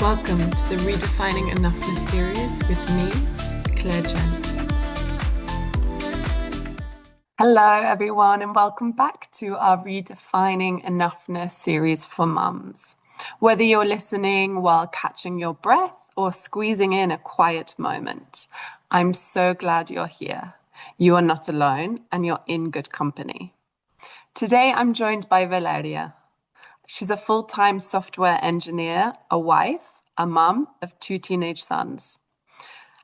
Welcome to the Redefining Enoughness series with me, Clare Gent. Hello everyone and welcome back to our Redefining Enoughness series for mums. Whether you're listening while catching your breath or squeezing in a quiet moment, I'm so glad you're here. You are not alone and you're in good company. Today I'm joined by Valeria. She's a full-time software engineer, a wife, a mum of 2 teenage sons.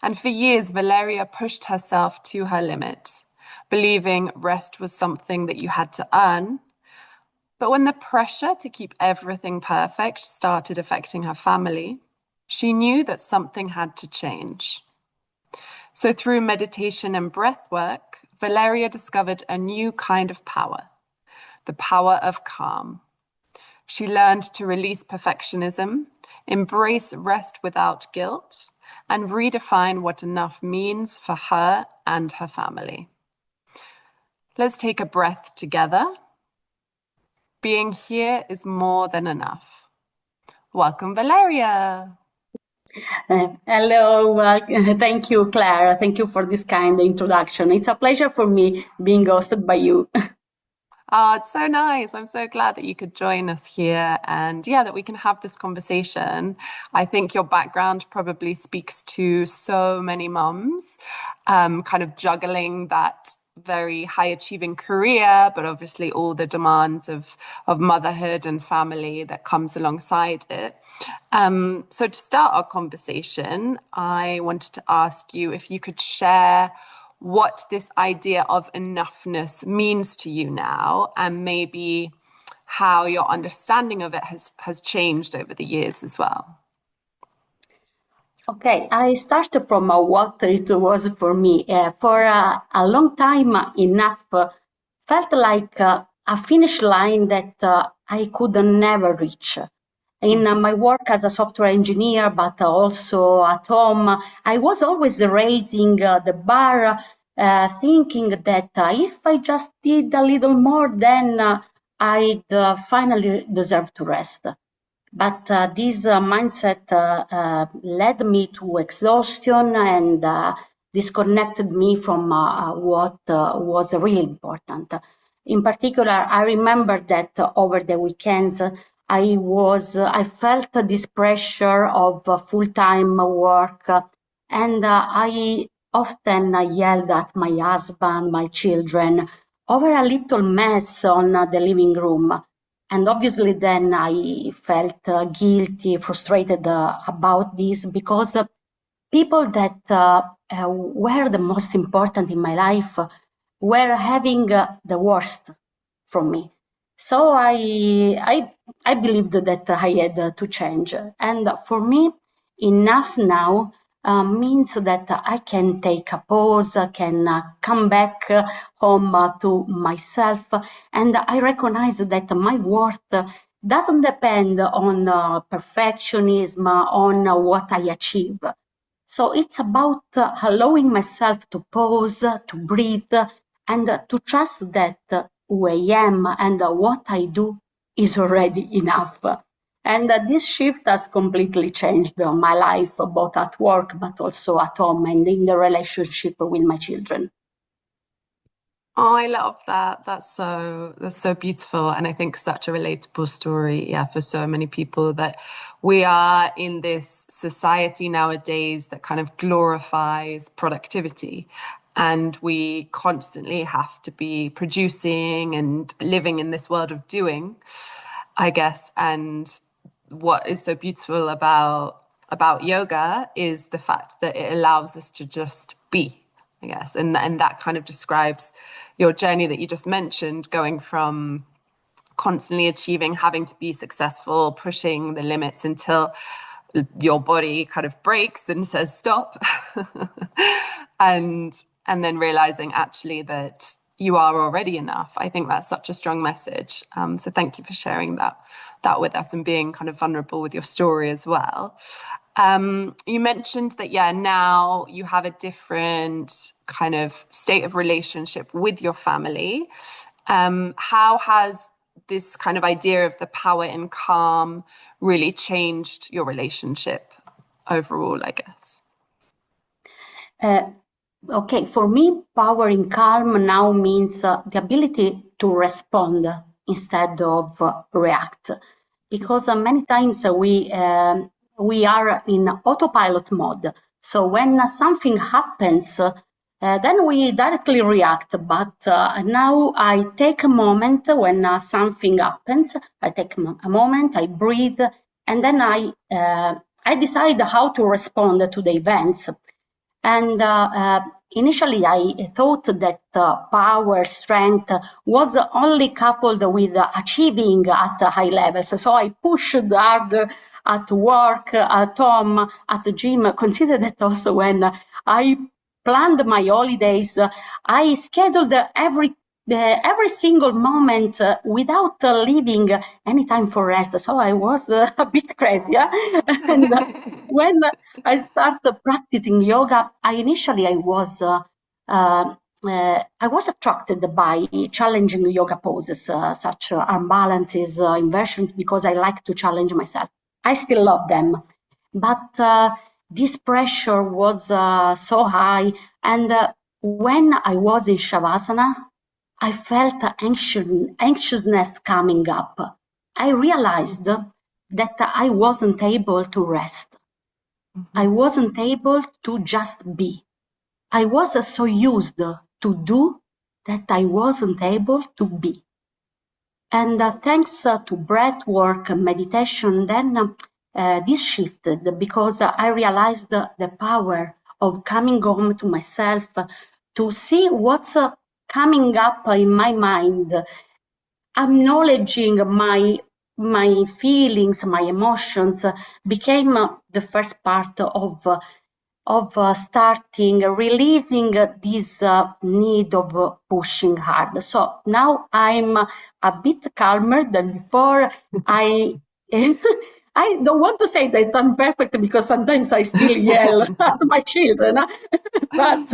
And for years, Valeria pushed herself to her limit, believing rest was something that you had to earn. But when the pressure to keep everything perfect started affecting her family, she knew that something had to change. So through meditation and breath work, Valeria discovered a new kind of power, the power of calm. She learned to release perfectionism, embrace rest without guilt, and redefine what enough means for her and her family. Let's take a breath together. Being here is more than enough. Welcome, Valeria. Hello, thank you, Claire. Thank you for this kind introduction. It's a pleasure for me being hosted by you. Oh, it's so nice. I'm so glad that you could join us here and that we can have this conversation. I think your background probably speaks to so many mums, kind of juggling that very high achieving career, but obviously all the demands of motherhood and family that comes alongside it. So to start our conversation, I wanted to ask you if you could share what this idea of enoughness means to you now, and maybe how your understanding of it has changed over the years as well. Okay, I started from what it was for me. For a long time, enough felt like a finish line that I could never reach. In my work as a software engineer, but also at home, I was always raising the bar, thinking that if I just did a little more, then I'd finally deserve to rest. But this mindset led me to exhaustion and disconnected me from what was really important. In particular, I remember that over the weekends, I felt this pressure of full-time work, and I often yelled at my husband, my children, over a little mess on the living room. And obviously then I felt guilty, frustrated about this because people that were the most important in my life were having the worst from me. So I believed that I had to change. And for me, enough now means that I can take a pause, can come back home to myself, and I recognize that my worth doesn't depend on perfectionism, on what I achieve. So it's about allowing myself to pause, to breathe, and to trust that who I am and what I do is already enough. And this shift has completely changed my life, both at work, but also at home and in the relationship with my children. Oh, I love that. That's so beautiful. And I think such a relatable story, for so many people, that we are in this society nowadays that kind of glorifies productivity. And we constantly have to be producing and living in this world of doing, I guess. And what is so beautiful about yoga is the fact that it allows us to just be, I guess. And that kind of describes your journey that you just mentioned, going from constantly achieving, having to be successful, pushing the limits until your body kind of breaks and says stop. and then realizing actually that you are already enough. I think that's such a strong message. So thank you for sharing that with us and being kind of vulnerable with your story as well. You mentioned that, now you have a different kind of state of relationship with your family. How has this kind of idea of the power in calm really changed your relationship overall, I guess? Okay, for me, power in calm now means the ability to respond instead of react, because many times we are in autopilot mode. So when something happens, then we directly react. But now I take a moment when something happens. I take a moment, I breathe, and then I decide how to respond to the events. And initially, I thought that power, strength was only coupled with achieving at high levels. So I pushed harder at work, at home, at the gym. Consider that also when I planned my holidays, I scheduled every single moment without leaving any time for rest. So I was a bit crazy. Yeah? And when I started practicing yoga, I was attracted by challenging yoga poses, such arm balances, inversions, because I like to challenge myself. I still love them, but this pressure was so high. And when I was in Shavasana, I felt anxiousness coming up. I realized that I wasn't able to rest. I wasn't able to just be. I was so used to do that I wasn't able to be. And thanks to breath work and meditation, then this shifted, because I realized the power of coming home to myself, to see what's coming up in my mind, acknowledging my feelings, my emotions, became the first part of starting releasing this need of pushing hard. So now I'm a bit calmer than before. I I don't want to say that I'm perfect, because sometimes I still yell at my children, but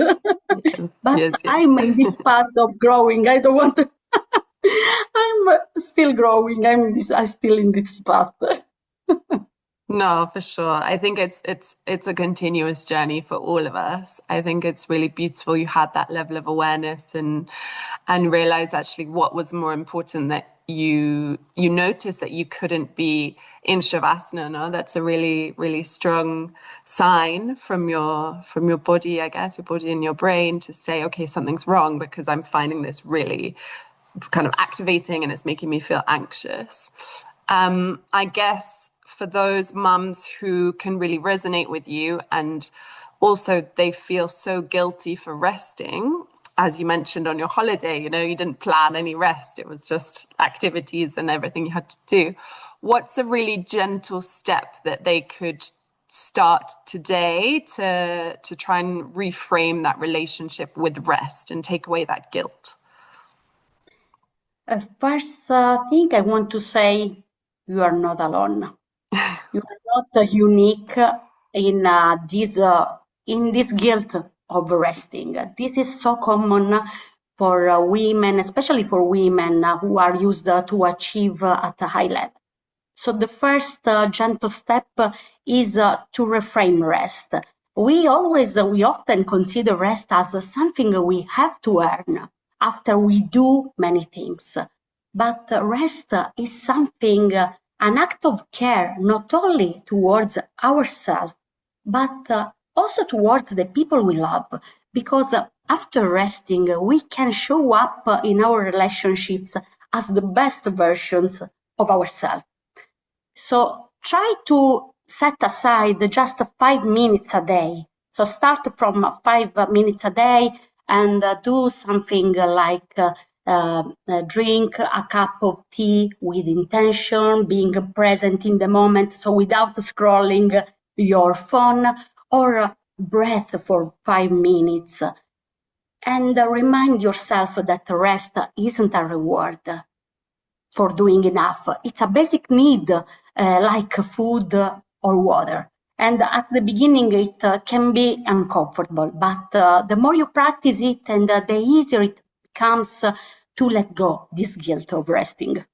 Yes. I'm in this path of growing. I don't want to. I'm still growing. I'm still in this path. No, for sure. I think it's a continuous journey for all of us. I think it's really beautiful you had that level of awareness and realize actually what was more important, that you noticed that you couldn't be in Shavasana. No, that's a really, really strong sign from your body, I guess, your body and your brain, to say, okay, something's wrong, because I'm finding this really kind of activating and it's making me feel anxious. I guess for those mums who can really resonate with you, and also they feel so guilty for resting, as you mentioned on your holiday, you didn't plan any rest. It was just activities and everything you had to do. What's a really gentle step that they could start today to try and reframe that relationship with rest and take away that guilt? First thing I want to say, you are not alone. You are not unique in this guilt of resting. This is so common for women, especially for women who are used to achieve at a high level. So the first gentle step is to reframe rest. We often consider rest as something we have to earn after we do many things. But rest is something, an act of care, not only towards ourselves, but also towards the people we love. Because after resting, we can show up in our relationships as the best versions of ourselves. So try to set aside just 5 minutes a day. So start from 5 minutes a day and do something like drink a cup of tea with intention, being present in the moment, so without scrolling your phone, or breath for 5 minutes. And remind yourself that rest isn't a reward for doing enough. It's a basic need, like food or water. And at the beginning, it can be uncomfortable, but the more you practice it, and the easier it becomes to let go this guilt of resting.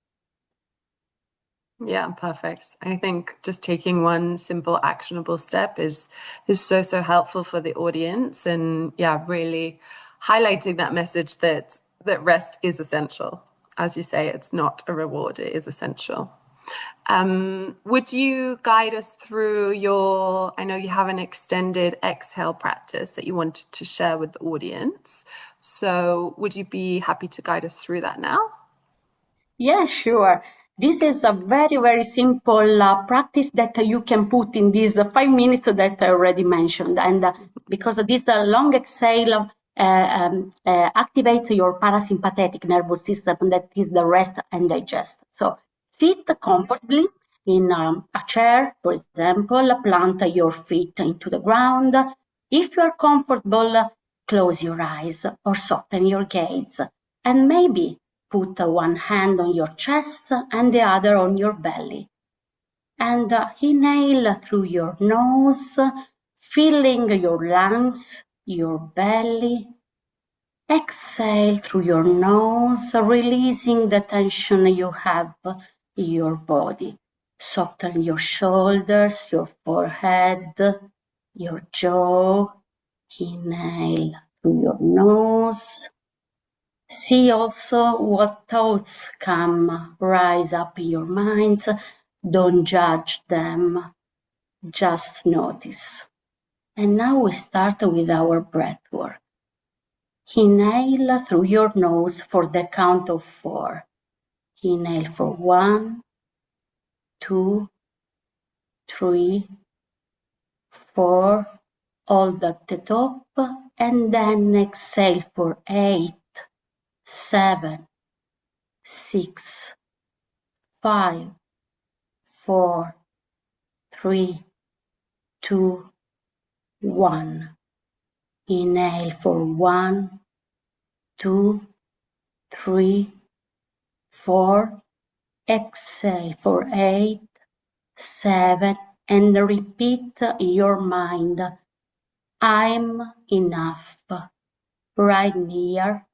Yeah, perfect. I think just taking one simple actionable step is so helpful for the audience, and yeah, really highlighting that message that rest is essential. As you say, it's not a reward, it is essential. Would you guide us through I know you have an extended exhale practice that you wanted to share with the audience. So would you be happy to guide us through that now? Yeah, sure. This is a very, very simple practice that you can put in these 5 minutes that I already mentioned. And because this long exhale activates your parasympathetic nervous system, that is the rest and digest. So sit comfortably in a chair, for example, plant your feet into the ground. If you are comfortable, close your eyes or soften your gaze, and maybe put one hand on your chest and the other on your belly. And inhale through your nose, filling your lungs, your belly. Exhale through your nose, releasing the tension you have in your body. Soften your shoulders, your forehead, your jaw. Inhale through your nose. See also what thoughts rise up in your minds. Don't judge them, just notice. And now we start with our breath work. Inhale through your nose for the count of 4. Inhale for 1, 2, 3, 4. Hold at the top and then exhale for 8, 7, 6, 5, 4, 3, 2, 1. Inhale for 1, 2, 3, 4. Exhale for 8, 7, and repeat in your mind, I'm enough, right here,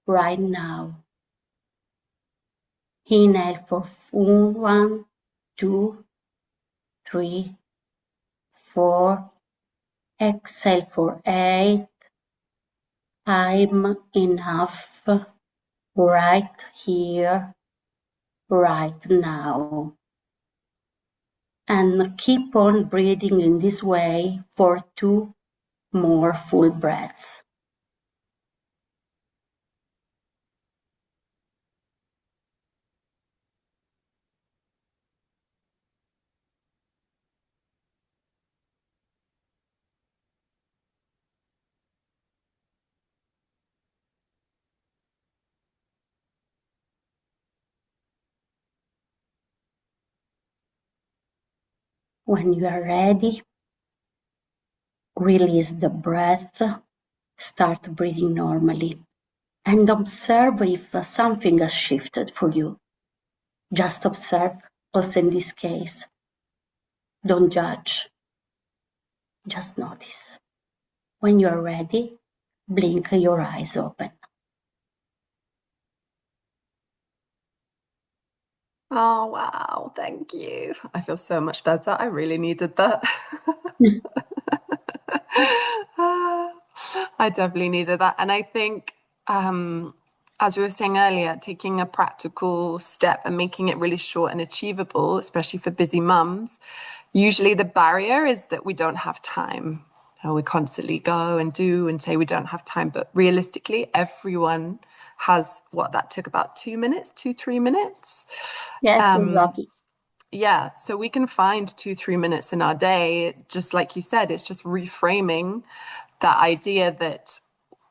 right now. Inhale for 1, 2, 3, 4. Exhale for 8. I'm enough, right here, right now. And keep on breathing in this way for 2 more full breaths. When you are ready, release the breath, start breathing normally, and observe if something has shifted for you. Just observe, also in this case. Don't judge, just notice. When you are ready, blink your eyes open. Oh, wow. Thank you. I feel so much better. I really needed that. I definitely needed that. And I think, as we were saying earlier, taking a practical step and making it really short and achievable, especially for busy mums, usually the barrier is that we don't have time. We constantly go and do and say we don't have time, but realistically, everyone has that took about 2 minutes, 3 minutes. Yes, exactly. Yeah, so we can find 2, 3 minutes in our day. Just like you said, it's just reframing that idea that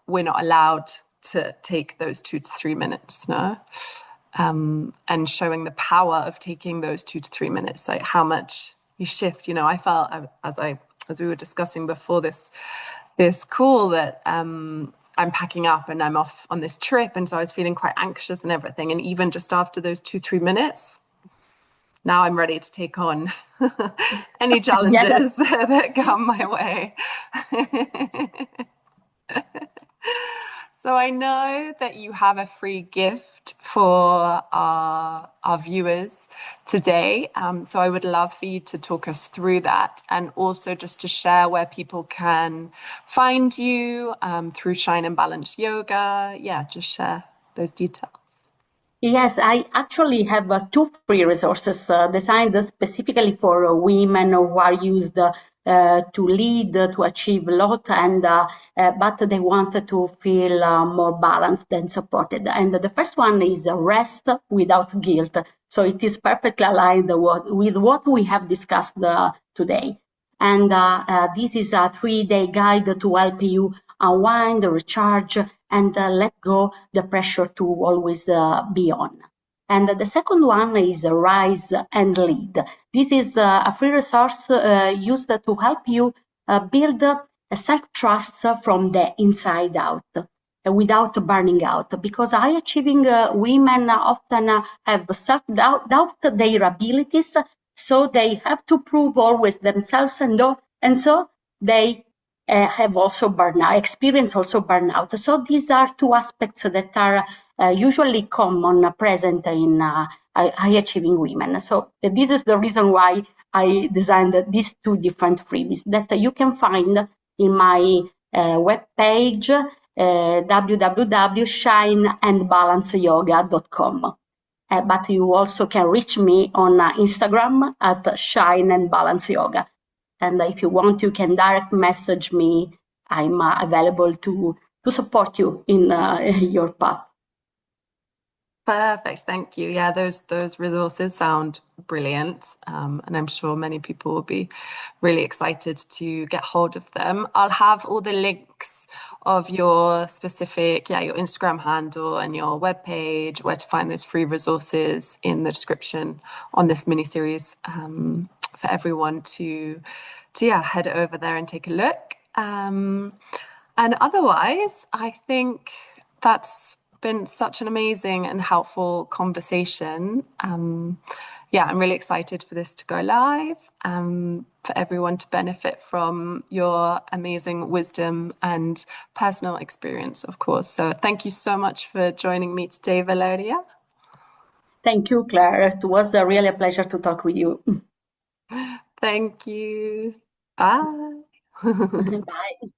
we're not allowed to take those 2 to 3 minutes, no? And showing the power of taking those 2 to 3 minutes, like how much you shift. I felt as we were discussing before this call that I'm packing up and I'm off on this trip, and so I was feeling quite anxious and everything. And even just after those 2, 3 minutes, now I'm ready to take on any challenges that come my way. So I know that you have a free gift for our viewers today. So I would love for you to talk us through that, and also just to share where people can find you through Shine and Balance Yoga. Yeah, just share those details. Yes, I actually have two free resources designed specifically for women who are used to lead, to achieve a lot, and but they want to feel more balanced and supported. And the first one is Rest Without Guilt. So it is perfectly aligned with what we have discussed today. And this is a 3-day guide to help you unwind, recharge, and let go the pressure to always be on. And the second one is Rise and Lead. This is a free resource used to help you build a self-trust from the inside out without burning out, because high achieving women often have self-doubt their abilities, so they have to prove always themselves, and so they have also burnout, experience also burnout. So these are two aspects that are usually common present in high achieving women. So this is the reason why I designed these two different freebies that you can find in my webpage, www.shineandbalanceyoga.com. But you also can reach me on Instagram at Shine and Balance Yoga. And if you want, you can direct message me. I'm available to support you in your path. Perfect, thank you. Yeah, those resources sound brilliant, and I'm sure many people will be really excited to get hold of them. I'll have all the links of your specific, your Instagram handle and your webpage, where to find those free resources in the description on this mini series, for everyone to head over there and take a look. And otherwise, I think that's been such an amazing and helpful conversation. I'm really excited for this to go live, for everyone to benefit from your amazing wisdom and personal experience, of course. So thank you so much for joining me today, Valeria. Thank you, Claire. It was really a pleasure to talk with you. Thank you. Bye. Bye.